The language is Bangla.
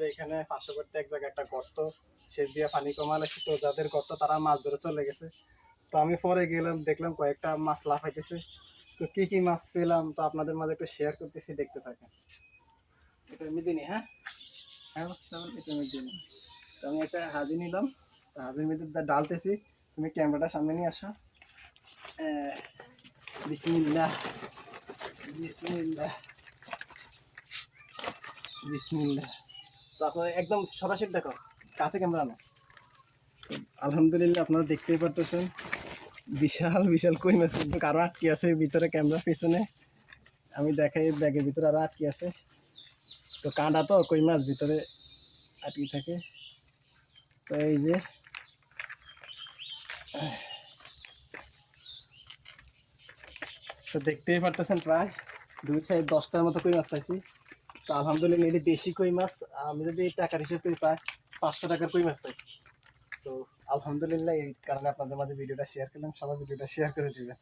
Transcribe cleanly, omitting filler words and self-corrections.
করে এখানে 500 করতে এক জায়গায় একটা গর্ত সেচ দিয়ে পানি কমানো, তো যাদের গর্ত তারা মাছ ধরে চলে গেছে। তো আমি পরে গেলাম, দেখলাম কয়েকটা মাছ লাফাইতেছে। তো কি কি মাছ পেলাম তো আপনাদের মাঝে একটু শেয়ার করতেছি, দেখতে থাকেন। এটা আমি দিনি, হ্যাঁ হ্যাঁ এটা আমি দিনি। তো আমি একটা হাজি নিলাম, তো হাজির মধ্যে ডালতেছি। তুমি ক্যামেরাটা সামনে নিয়ে আসো। বিসমিল্লাহ বিসমিল্লাহ বিসমিল্লাহ। তো আপনারা একদম সরাসরি দেখো, কাছে ক্যামেরা না। আলহামদুলিল্লাহ, আপনারা দেখতেই পারতেছেন বিশাল বিশাল কই মাছ, কিন্তু আরো আটকে আছে ভিতরে, ক্যামেরার পেছনে আমি দেখাই, ব্যাগের ভিতরে আরো আটকে আছে। তো কাঁটা তো কই মাছ ভিতরে আটকে থাকে। তো এই যে তো দেখতেই পারতেছেন প্রায় 2-10টার মতো কই মাছ পাইছি। তো আলহামদুলিল্লাহ এটি দেশি কই মাছ। আমি যদি টাকার হিসেবে করি প্রায় 500 টাকার কই মাছ পাইছি। তো আলহামদুলিল্লাহ, এই কারণে আপনাদের মাঝে ভিডিওটা শেয়ার করলাম। সবাই ভিডিওটা শেয়ার করে দিবেন।